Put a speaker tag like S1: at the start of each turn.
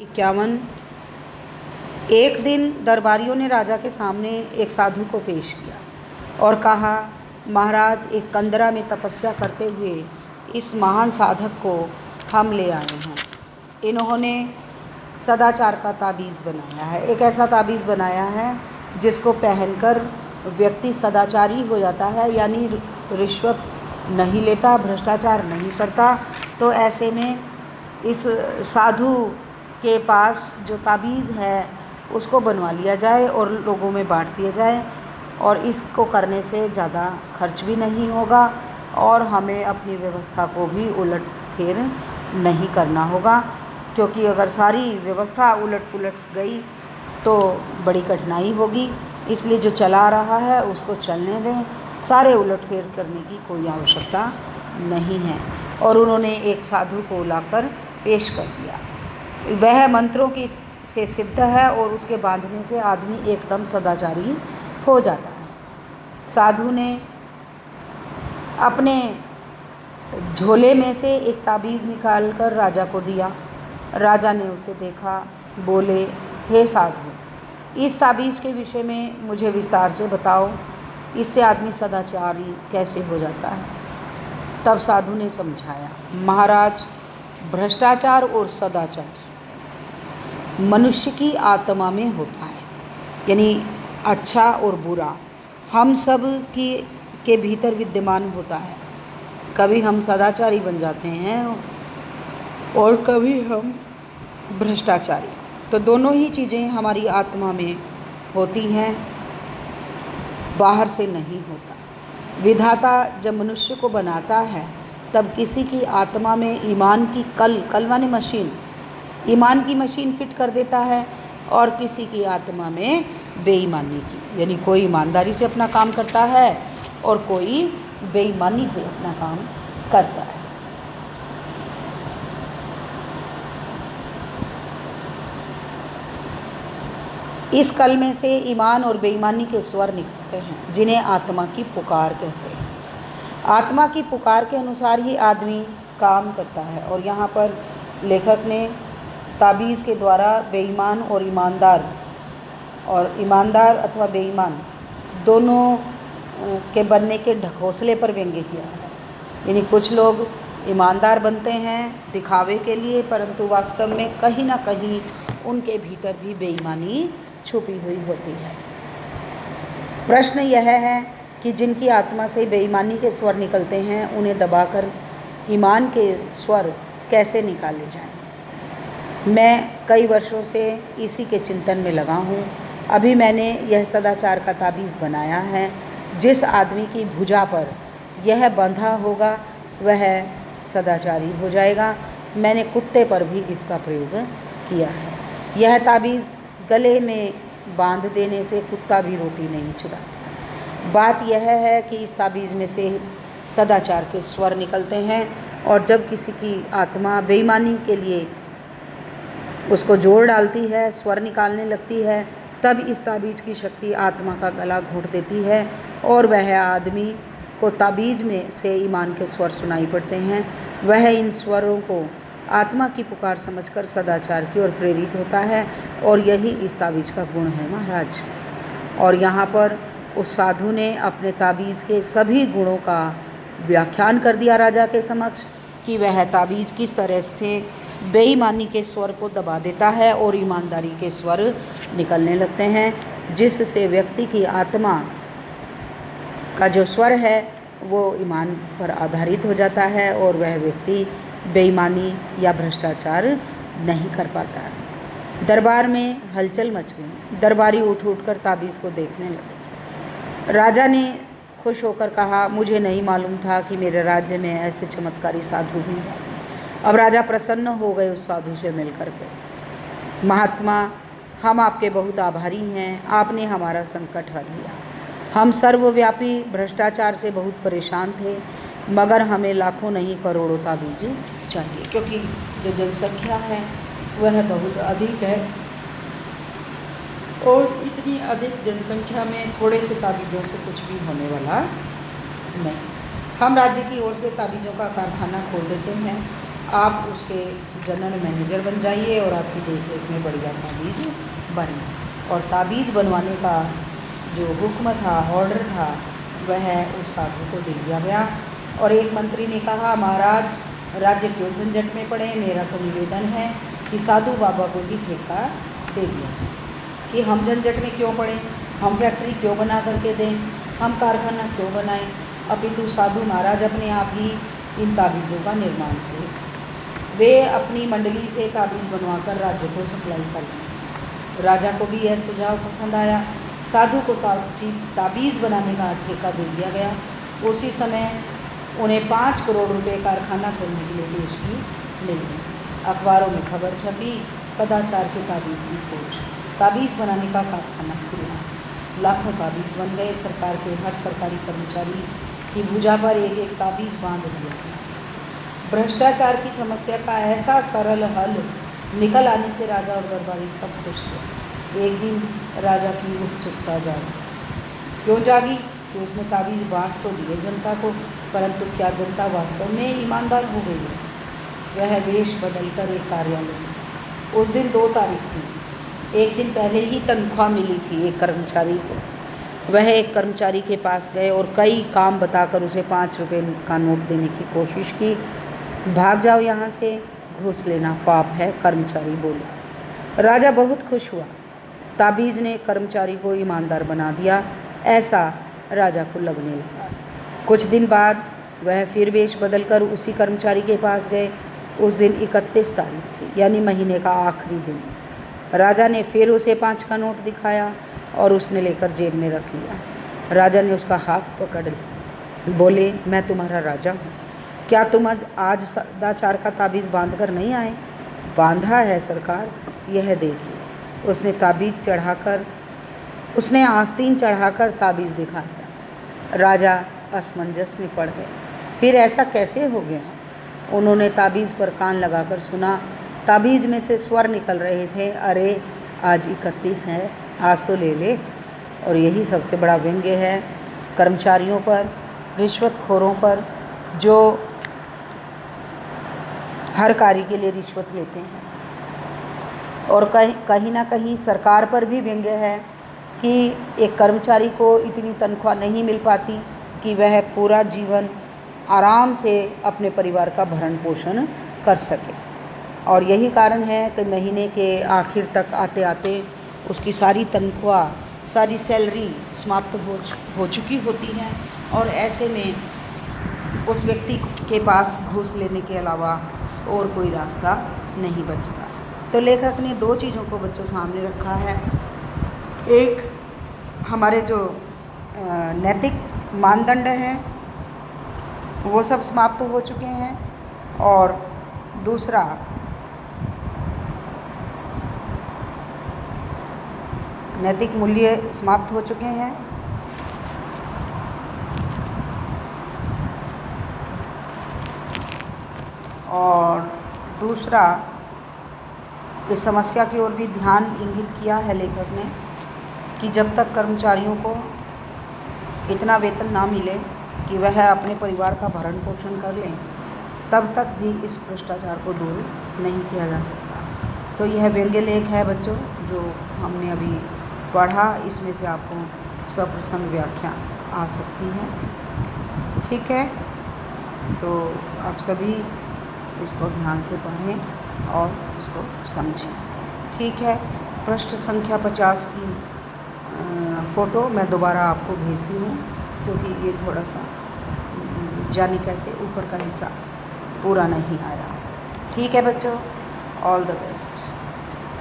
S1: 51। एक दिन दरबारियों ने राजा के सामने एक साधु को पेश किया और कहा, महाराज, एक कंदरा में तपस्या करते हुए इस महान साधक को हम ले आए हैं। इन्होंने सदाचार का ताबीज़ बनाया है। एक ऐसा ताबीज़ बनाया है जिसको पहनकर व्यक्ति सदाचारी हो जाता है, यानी रिश्वत नहीं लेता, भ्रष्टाचार नहीं करता। तो ऐसे में इस साधु के पास जो ताबीज़ है उसको बनवा लिया जाए और लोगों में बांट दिया जाए, और इसको करने से ज़्यादा खर्च भी नहीं होगा और हमें अपनी व्यवस्था को भी उलट फेर नहीं करना होगा, क्योंकि अगर सारी व्यवस्था उलट पुलट गई तो बड़ी कठिनाई होगी। इसलिए जो चला रहा है उसको चलने दें, सारे उलट फेर करने की कोई आवश्यकता नहीं है। और उन्होंने एक साधु को लाकर पेश कर दिया। वह मंत्रों की से सिद्ध है और उसके बांधने से आदमी एकदम सदाचारी हो जाता है। साधु ने अपने झोले में से एक ताबीज़ निकाल कर राजा को दिया। राजा ने उसे देखा, बोले, हे साधु, इस ताबीज़ के विषय में मुझे विस्तार से बताओ, इससे आदमी सदाचारी कैसे हो जाता है। तब साधु ने समझाया, महाराज, भ्रष्टाचार और सदाचार मनुष्य की आत्मा में होता है, यानी अच्छा और बुरा हम सब के भीतर विद्यमान होता है। कभी हम सदाचारी बन जाते हैं और कभी हम भ्रष्टाचारी। तो दोनों ही चीज़ें हमारी आत्मा में होती हैं, बाहर से नहीं होता। विधाता जब मनुष्य को बनाता है तब किसी की आत्मा में ईमान की कल माने मशीन, ईमान की मशीन फिट कर देता है, और किसी की आत्मा में बेईमानी की, यानी कोई ईमानदारी से अपना काम करता है और कोई बेईमानी से अपना काम करता है। इस कल में से ईमान और बेईमानी के स्वर निकलते हैं, जिन्हें आत्मा की पुकार कहते हैं। आत्मा की पुकार के अनुसार ही आदमी काम करता है। और यहाँ पर लेखक ने ताबीज़ के द्वारा बेईमान और ईमानदार अथवा बेईमान दोनों के बनने के ढकोसले पर व्यंग्य किया है। यानी कुछ लोग ईमानदार बनते हैं दिखावे के लिए, परंतु वास्तव में कहीं ना कहीं उनके भीतर भी बेईमानी छुपी हुई होती है। प्रश्न यह है कि जिनकी आत्मा से बेईमानी के स्वर निकलते हैं, उन्हें दबाकर ईमान के स्वर कैसे निकाले जाएं। मैं कई वर्षों से इसी के चिंतन में लगा हूँ। अभी मैंने यह सदाचार का ताबीज़ बनाया है। जिस आदमी की भुजा पर यह बंधा होगा वह सदाचारी हो जाएगा। मैंने कुत्ते पर भी इसका प्रयोग किया है। यह ताबीज़ गले में बांध देने से कुत्ता भी रोटी नहीं चुराता। बात यह है कि इस ताबीज़ में से सदाचार के स्वर निकलते हैं, और जब किसी की आत्मा बेईमानी के लिए उसको जोर डालती है, स्वर निकालने लगती है, तब इस ताबीज़ की शक्ति आत्मा का गला घोंट देती है और वह आदमी को ताबीज़ में से ईमान के स्वर सुनाई पड़ते हैं। वह इन स्वरों को आत्मा की पुकार समझकर सदाचार की ओर प्रेरित होता है, और यही इस ताबीज़ का गुण है, महाराज। और यहाँ पर उस साधु ने अपने ताबीज़ के सभी गुणों का व्याख्यान कर दिया राजा के समक्ष कि वह ताबीज़ किस तरह से बेईमानी के स्वर को दबा देता है और ईमानदारी के स्वर निकलने लगते हैं, जिससे व्यक्ति की आत्मा का जो स्वर है वो ईमान पर आधारित हो जाता है और वह व्यक्ति बेईमानी या भ्रष्टाचार नहीं कर पाता है। दरबार में हलचल मच गई। दरबारी उठ कर ताबीज़ को देखने लगे। राजा ने खुश होकर कहा, मुझे नहीं मालूम था कि मेरे राज्य में ऐसे चमत्कारी साधु भी हैं। अब राजा प्रसन्न हो गए उस साधु से मिल कर के। महात्मा, हम आपके बहुत आभारी हैं, आपने हमारा संकट हर लिया। हम सर्वव्यापी भ्रष्टाचार से बहुत परेशान थे, मगर हमें लाखों नहीं करोड़ों ताबीज़ चाहिए, क्योंकि जो जनसंख्या है वह बहुत अधिक है, और इतनी अधिक जनसंख्या में थोड़े से ताबीज़ों से कुछ भी होने वाला नहीं। हम राज्य की ओर से ताबीज़ों का कारखाना खोल देते हैं। आप उसके जनरल मैनेजर बन जाइए और आपकी देख रेख में बढ़िया ताबीज़ बने। और ताबीज़ बनवाने का जो हुक्म था, ऑर्डर था, वह उस साधु को दे दिया गया। और एक मंत्री ने कहा, महाराज राज्य क्यों झंझट में पड़े, मेरा तो निवेदन है कि साधु बाबा को भी ठेका दे दिया जाए, कि हम झंझट में क्यों पड़े, हम फैक्ट्री क्यों बना करके दें, हम कारखाना क्यों बनाएं, अपितु साधु महाराज अपने आप ही इन ताबीज़ों का निर्माण करें। वे अपनी मंडली से ताबीज़ बनवाकर राज्य को सप्लाई कर लें। राजा को भी यह सुझाव पसंद आया। साधु को ताबीज़ बनाने का ठेका दे दिया गया। उसी समय उन्हें 5 करोड़ रुपए कारखाना खोलने के लिए देश की मिल गई। अखबारों में खबर छपी, सदाचार के ताबीज़ की खोज, ताबीज़ बनाने का कारखाना खुला, लाखों ताबीज़ बन गए। सरकार के हर सरकारी कर्मचारी की भुजा पर एक एक ताबीज़ बांध दिया गया। भ्रष्टाचार की समस्या का ऐसा सरल हल निकल आने से राजा और दरबारी सब खुश थे। एक दिन राजा की उत्सुकता जागी। क्यों जागी? कि उसने ताबीज़ बांट तो दिए जनता को, परंतु क्या जनता वास्तव में ईमानदार हो गई है? वह वेश बदलकर एक कार्यालय में। उस दिन 2 तारीख थी। एक दिन पहले ही तनख्वाह मिली थी एक कर्मचारी को। वह एक कर्मचारी के पास गए और कई काम बताकर उसे 5 रुपये का नोट देने की कोशिश की। भाग जाओ यहाँ से, घूस लेना पाप है, कर्मचारी बोला। राजा बहुत खुश हुआ। ताबीज़ ने कर्मचारी को ईमानदार बना दिया, ऐसा राजा को लगने लगा। कुछ दिन बाद वह फिर वेश बदलकर उसी कर्मचारी के पास गए। उस दिन 31 तारीख थी, यानी महीने का आखिरी दिन। राजा ने फिर उसे 5 का नोट दिखाया और उसने लेकर जेब में रख लिया। राजा ने उसका हाथ पकड़ लिया, बोले, मैं तुम्हारा राजा हूँ, क्या तुम आज सदाचार का ताबीज़ बांध कर नहीं आए? बांधा है सरकार, यह देखिए। उसने आस्तीन चढ़ाकर ताबीज़ दिखा दिया। राजा असमंजस में पड़ गए। फिर ऐसा कैसे हो गया? उन्होंने ताबीज़ पर कान लगाकर सुना। ताबीज़ में से स्वर निकल रहे थे, अरे आज 31 है, आज तो ले ले। और यही सबसे बड़ा व्यंग्य है कर्मचारियों पर, रिश्वतखोरों पर, जो हर कार्य के लिए रिश्वत लेते हैं। और कहीं ना कहीं सरकार पर भी व्यंग्य है कि एक कर्मचारी को इतनी तनख्वाह नहीं मिल पाती कि वह पूरा जीवन आराम से अपने परिवार का भरण पोषण कर सके। और यही कारण है कि महीने के आखिर तक आते आते उसकी सारी तनख्वाह, सारी सैलरी समाप्त हो चुकी होती है और ऐसे में उस व्यक्ति के पास घूस लेने के अलावा और कोई रास्ता नहीं बचता। तो लेखक ने 2 चीज़ों को बच्चों सामने रखा है। एक, हमारे जो नैतिक मानदंड हैं वो सब समाप्त हो चुके हैं, और दूसरा नैतिक मूल्य समाप्त हो चुके हैं, और दूसरा इस समस्या की ओर भी ध्यान इंगित किया है लेखक ने कि जब तक कर्मचारियों को इतना वेतन ना मिले कि वह अपने परिवार का भरण पोषण कर लें, तब तक भी इस भ्रष्टाचार को दूर नहीं किया जा सकता। तो यह व्यंग्य लेख है बच्चों जो हमने अभी पढ़ा, इसमें से आपको सप्रसंग व्याख्या आ सकती है। ठीक है, तो आप सभी इसको ध्यान से पढ़ें और इसको समझें। ठीक है, पृष्ठ संख्या 50 की फ़ोटो मैं दोबारा आपको भेजती हूँ, क्योंकि ये थोड़ा सा जाने कैसे ऊपर का हिस्सा पूरा नहीं आया। ठीक है बच्चों, ऑल द बेस्ट।